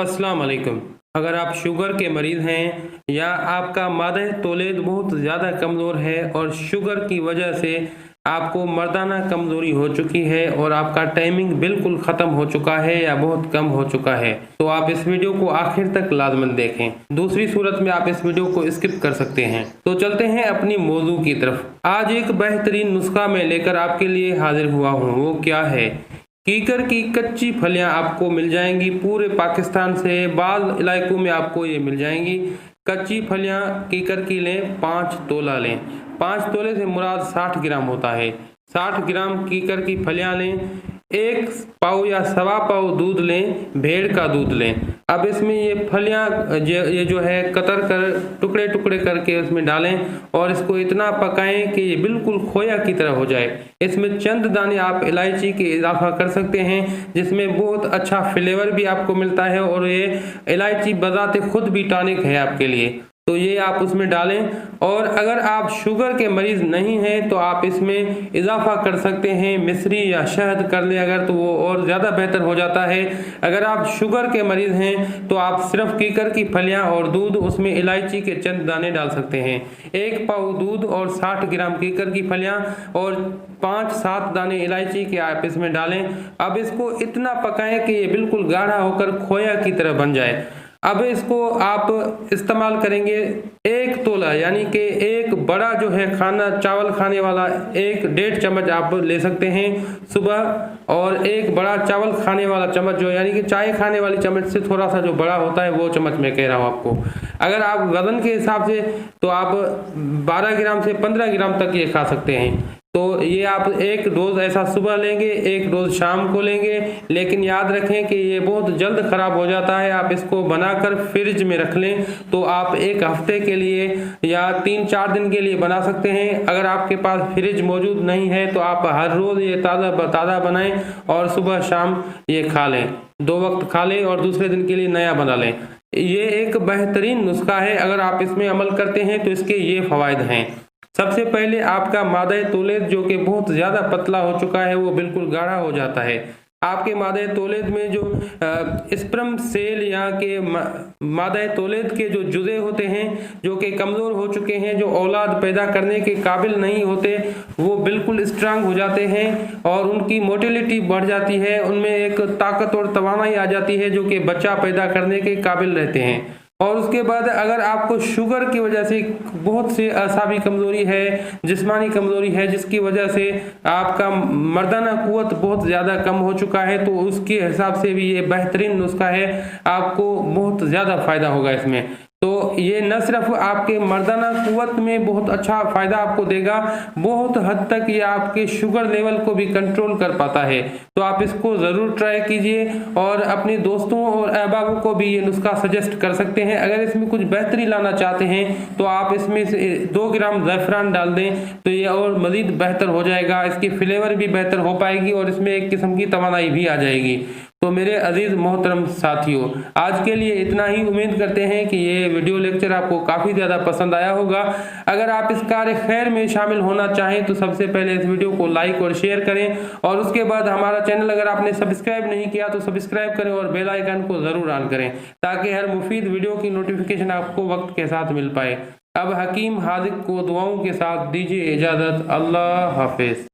अस्सलाम वालेकुम। अगर आप शुगर के मरीज़ हैं या आपका मादे तौलेद बहुत ज़्यादा कमज़ोर है और शुगर की वजह से आपको मर्दाना कमज़ोरी हो चुकी है और आपका टाइमिंग बिल्कुल ख़त्म हो चुका है या बहुत कम हो चुका है, तो आप इस वीडियो को आखिर तक लाज़मन देखें। दूसरी सूरत में आप इस वीडियो को स्किप कर सकते हैं। तो चलते हैं अपनी मौजू की तरफ। आज एक बेहतरीन नुस्खा मैं लेकर आपके लिए हाजिर हुआ हूँ। वो क्या है? कीकर की कच्ची फलियां आपको मिल जाएंगी पूरे पाकिस्तान से, बाज़ इलाकों में आपको ये मिल जाएंगी। कच्ची फलियां कीकर की लें, 5 तोला लें। 5 तोले से मुराद 60 ग्राम होता है। 60 ग्राम कीकर की फलियां लें। 1 पाव या सवा पाव दूध लें, भेड़ का दूध लें। अब इसमें ये फलियां ये जो है कतर कर टुकड़े टुकड़े करके इसमें डालें और इसको इतना पकाएं कि ये बिल्कुल खोया की तरह हो जाए। इसमें चंद दाने आप इलायची के इजाफा कर सकते हैं, जिसमें बहुत अच्छा फ्लेवर भी आपको मिलता है और ये इलायची बजाते खुद भी टॉनिक है आपके लिए, तो ये आप उसमें डालें। और अगर आप शुगर के मरीज़ नहीं हैं तो आप इसमें इजाफा कर सकते हैं, मिश्री या शहद कर लें अगर, तो वो और ज़्यादा बेहतर हो जाता है। अगर आप शुगर के मरीज़ हैं तो आप सिर्फ कीकर की फलियां और दूध, उसमें इलायची के चंद दाने डाल सकते हैं। 1 पाव दूध और 60 ग्राम कीकर की फलियां और 5-7 दाने इलायची के आप इसमें डालें। अब इसको इतना पकाएं कि ये बिल्कुल गाढ़ा होकर खोया की तरह बन जाए। अब इसको आप इस्तेमाल करेंगे 1 तोला, यानी कि एक बड़ा जो है खाना चावल खाने वाला 1-1.5 चम्मच आप ले सकते हैं सुबह, और एक बड़ा चावल खाने वाला चम्मच जो यानी कि चाय खाने वाली चम्मच से थोड़ा सा जो बड़ा होता है वो चम्मच मैं कह रहा हूँ आपको। अगर आप वजन के हिसाब से तो आप 12 ग्राम से 15 ग्राम तक ये खा सकते हैं। तो ये आप 1 डोज ऐसा सुबह लेंगे, 1 डोज शाम को लेंगे, लेकिन याद रखें कि ये बहुत जल्द ख़राब हो जाता है। आप इसको बनाकर फ्रिज में रख लें तो आप 1 हफ्ते के लिए या 3-4 दिन के लिए बना सकते हैं। अगर आपके पास फ्रिज मौजूद नहीं है तो आप हर रोज़ ये ताज़ा बनाएं और सुबह शाम ये खा लें, 2 वक्त खा लें और दूसरे दिन के लिए नया बना लें। ये एक बेहतरीन नुस्खा है। अगर आप इसमें अमल करते हैं तो इसके ये फ़वाइद हैं। सबसे पहले आपका मादे तौलेद जो कि बहुत ज़्यादा पतला हो चुका है वो बिल्कुल गाढ़ा हो जाता है। आपके मादे तौलेद में जो स्पर्म सेल या के मादे तौलेद के जो जुज़े होते हैं जो कि कमज़ोर हो चुके हैं, जो औलाद पैदा करने के काबिल नहीं होते, वो बिल्कुल स्ट्रांग हो जाते हैं और उनकी मोटिलिटी बढ़ जाती है। उनमें एक ताकत और तवानाई आ जाती है जो कि बच्चा पैदा करने के काबिल रहते हैं। और उसके बाद अगर आपको शुगर की वजह से बहुत सी असाबी कमज़ोरी है, जिस्मानी कमज़ोरी है, जिसकी वजह से आपका मर्दाना कुव्वत बहुत ज़्यादा कम हो चुका है, तो उसके हिसाब से भी ये बेहतरीन नुस्खा है। आपको बहुत ज़्यादा फ़ायदा होगा इसमें। तो ये न सिर्फ आपके मर्दाना कुव्वत में बहुत अच्छा फ़ायदा आपको देगा, बहुत हद तक ये आपके शुगर लेवल को भी कंट्रोल कर पाता है। तो आप इसको ज़रूर ट्राई कीजिए और अपने दोस्तों और अहबाबों को भी ये नुस्खा सजेस्ट कर सकते हैं। अगर इसमें कुछ बेहतरी लाना चाहते हैं तो आप इसमें से 2 ग्राम ज़ैफ़रान डाल दें तो ये और मज़ीद बेहतर हो जाएगा। इसकी फ्लेवर भी बेहतर हो पाएगी और इसमें एक किस्म की तवानाई भी आ जाएगी। तो मेरे अजीज़ मोहतरम साथियों, आज के लिए इतना ही। उम्मीद करते हैं कि ये वीडियो लेक्चर आपको काफ़ी ज़्यादा पसंद आया होगा। अगर आप इस कार्य खैर में शामिल होना चाहें तो सबसे पहले इस वीडियो को लाइक और शेयर करें, और उसके बाद हमारा चैनल अगर आपने सब्सक्राइब नहीं किया तो सब्सक्राइब करें और बेल आइकन को ज़रूर ऑन करें ताकि हर मुफीद वीडियो की नोटिफिकेशन आपको वक्त के साथ मिल पाए। अब हकीम हादिक को दुआओं के साथ दीजिए इजाज़त। अल्लाह हाफिज़।